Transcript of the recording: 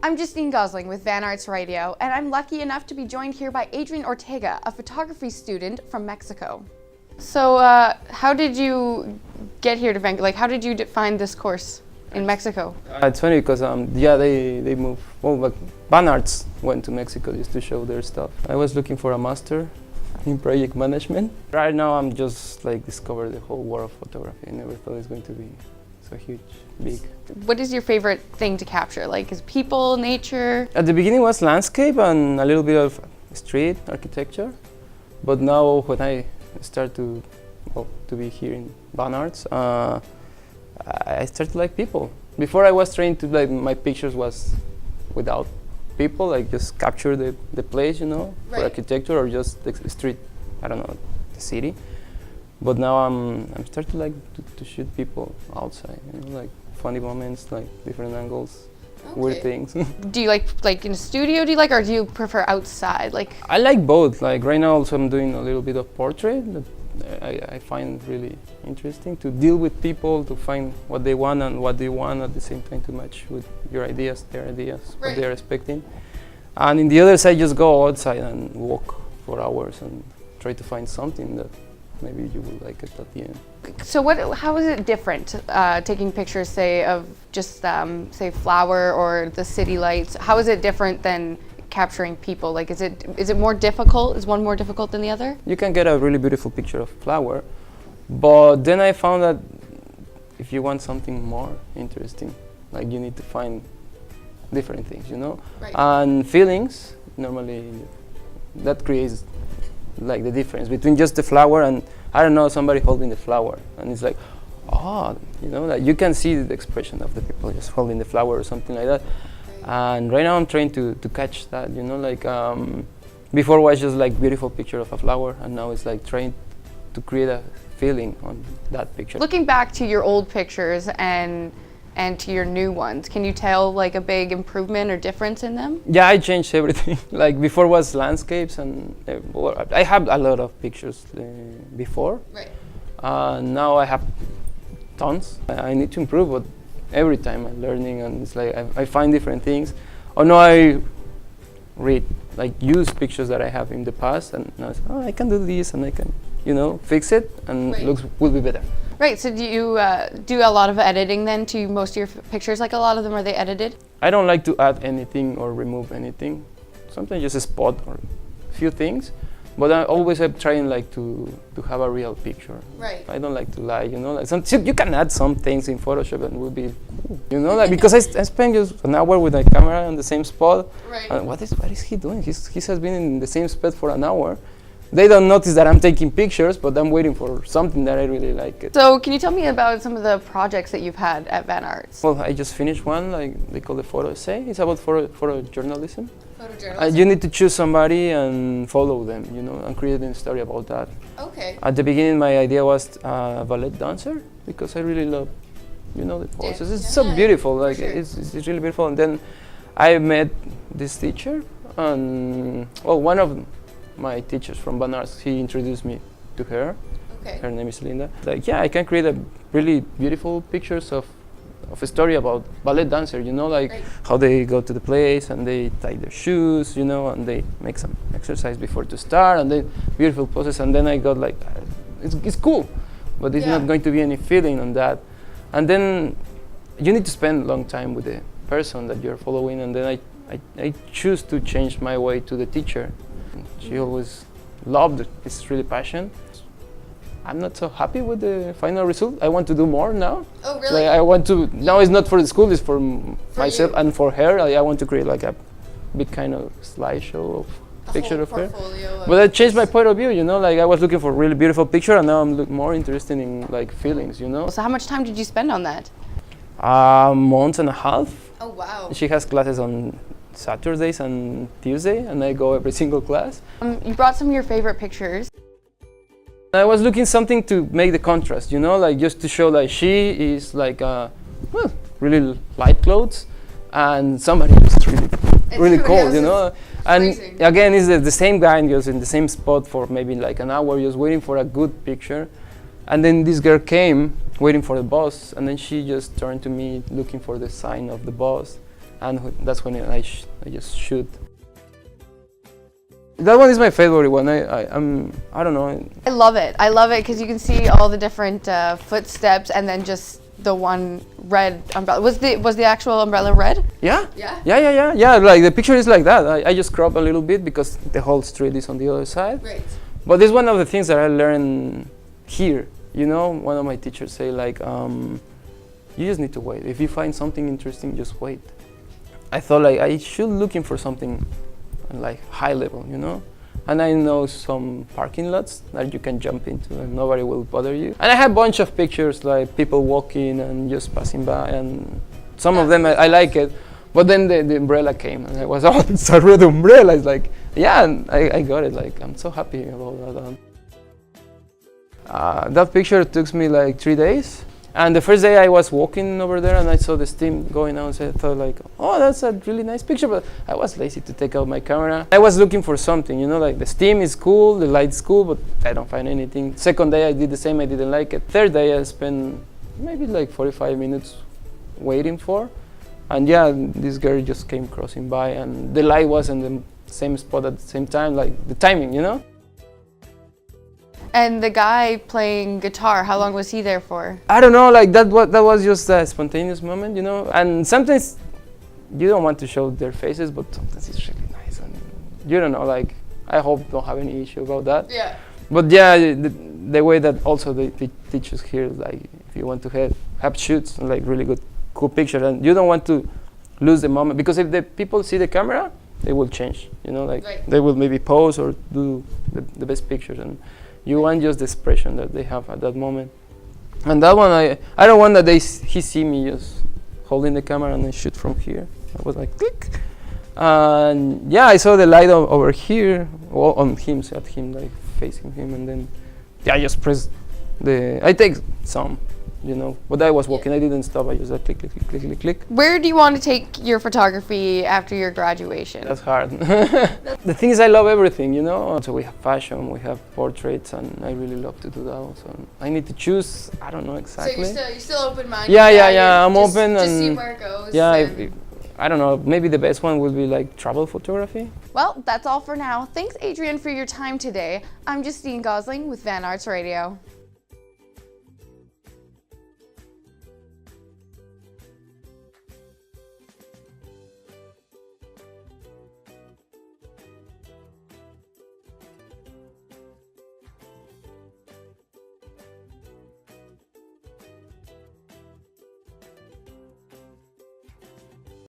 I'm Justine Gosling with VanArts Radio, and I'm lucky enough to be joined here by Adrian Ortega, a photography student from Mexico. So how did you get here to Vancouver? Like, how did you find this course in Mexico? It's funny because they moved. Well, like VanArts went to Mexico just to show their stuff. I was looking for a master in project management. Right now I'm just like discovered the whole world of photography. I never thought it's going to be so huge, big. What is your favorite thing to capture? Like, is people, nature? At the beginning was landscape and a little bit of street architecture, but now when I start to be here in VanArts, I started to like people. Before I was trying to like my pictures was without people, like just capture the place, you know, right, for architecture or just the street, I don't know, the city. But now I'm starting to like to shoot people outside, you know, like funny moments, like different angles, weird things. Do you like in a studio? Do you like, or do you prefer outside? Like, I like both. Like right now, also I'm doing a little bit of portrait that I find really interesting to deal with people, to find what they want and what they want at the same time to match with your ideas, their ideas, right, what they're expecting. And in the other side, just go outside and walk for hours and try to find something that maybe you will like it at the end. So how is it different taking pictures, say, of just say flower or the city lights? How is it different than capturing people? Like, is it more difficult? Is one more difficult than the other? You can get a really beautiful picture of flower, but then I found that if you want something more interesting, like you need to find different things, you know, right, and feelings. Normally, that creates like the difference between just the flower and, I don't know, somebody holding the flower, and it's like, you know, like you can see the expression of the people just holding the flower or something like that. And right now I'm trying to catch that, you know, like before it was just like beautiful picture of a flower, and now it's like trying to create a feeling on that picture. Looking back to your old pictures and to your new ones, can you tell like a big improvement or difference in them? Yeah, I changed everything. Like before was landscapes, and I have a lot of pictures before. Right. Now I have tons. I need to improve, but every time I'm learning, and it's like I find different things. Or no, I read, like use pictures that I have in the past, and now it's, I can do this, and I can, you know, fix it, and right, will be better. Right, so do you do a lot of editing then to most of your pictures? Like a lot of them, are they edited? I don't like to add anything or remove anything. Sometimes just a spot or a few things, but I always am trying like to have a real picture. Right. I don't like to lie, you know. Like you can add some things in Photoshop and it will be cool, you know. Like because I spend just an hour with my camera on the same spot. Right. And what is he doing? He has been in the same spot for an hour. They don't notice that I'm taking pictures, but I'm waiting for something that I really like. So can you tell me about some of the projects that you've had at VanArts? Well, I just finished one, like they call it photo essay. It's about photojournalism. Photojournalism? You need to choose somebody and follow them, you know, and create a story about that. Okay. At the beginning, my idea was a ballet dancer, because I really love, you know, the poses. Yeah. It's so beautiful, like sure, it's really beautiful. And then I met this teacher, and well, one of my teachers from VanArts, he introduced me to her. Okay. Her name is Linda. Like, yeah, I can create a really beautiful pictures of a story about ballet dancer, you know, like right, how they go to the place and they tie their shoes, you know, and they make some exercise before to start, and then beautiful poses. And then I got like, it's cool, but there's not going to be any feeling on that. And then you need to spend a long time with the person that you're following. And then I choose to change my way to the teacher. She always loved it. It's really passion. I'm not so happy with the final result. I want to do more now. Oh, really? Like I want to, now it's not for the school, it's for myself you, and for her. I want to create like a big kind of slideshow of picture of her. But I changed my point of view, you know, like I was looking for a really beautiful picture, and now I'm more interested in like feelings, you know. So how much time did you spend on that? A month and a half. Oh, wow. She has classes on Saturdays and Tuesday, and I go every single class. You brought some of your favorite pictures. I was looking something to make the contrast, you know, like just to show like she is like really light clothes, and somebody is really cold, you know. And freezing. Again, it's the same guy just in the same spot for maybe like an hour, just waiting for a good picture. And then this girl came waiting for the bus, and then she just turned to me looking for the sign of the bus. and that's when I just shoot. That one is my favorite one. I don't know. I love it. I love it because you can see all the different footsteps, and then just the one red umbrella. Was the actual umbrella red? Yeah. Yeah. Yeah. Like the picture is like that. I just crop a little bit because the whole street is on the other side. Right. But this is one of the things that I learned here. You know, one of my teachers say like, you just need to wait. If you find something interesting, just wait. I thought like I should looking for something like high level, you know? And I know some parking lots that you can jump into and nobody will bother you. And I have a bunch of pictures like people walking and just passing by, and some of them I like it. But then the umbrella came and I was, oh, it's a red umbrella. It's like, yeah, and I got it. Like, I'm so happy about that. That picture took me like 3 days. And the first day I was walking over there and I saw the steam going out, so I thought like, oh, that's a really nice picture, but I was lazy to take out my camera. I was looking for something, you know, like the steam is cool, the light's cool, but I don't find anything. Second day I did the same, I didn't like it. Third day I spent maybe like 45 minutes waiting for, and yeah, this girl just came crossing by and the light was in the same spot at the same time, like the timing, you know? And the guy playing guitar, how long was he there for? I don't know, like that was just a spontaneous moment, you know? And sometimes you don't want to show their faces, but sometimes it's really nice. And you don't know, like, I hope don't have any issue about that. Yeah. But yeah, the way that also they teach us here, like, if you want to have shoots, like really good, cool pictures, and you don't want to lose the moment, because if the people see the camera, they will change, you know, like right. They will maybe pose or do the best pictures. And you want just the expression that they have at that moment. And that one, I don't want that he see me just holding the camera and I shoot from here. I was like, click. And yeah, I saw the light over here, well, on him, so at him, like facing him. And then, yeah, I just press I take some, you know, but I was walking, I didn't stop, I just click, click, click, click, click, click. Where do you want to take your photography after your graduation? That's hard. The thing is, I love everything, you know. So we have fashion, we have portraits, and I really love to do that also. I need to choose, I don't know exactly. So you're still open-minded? Yeah, I'm open. Just and see where it goes. Yeah, I don't know, maybe the best one would be like travel photography. Well, that's all for now. Thanks, Adrian, for your time today. I'm Justine Gosling with VanArts Radio.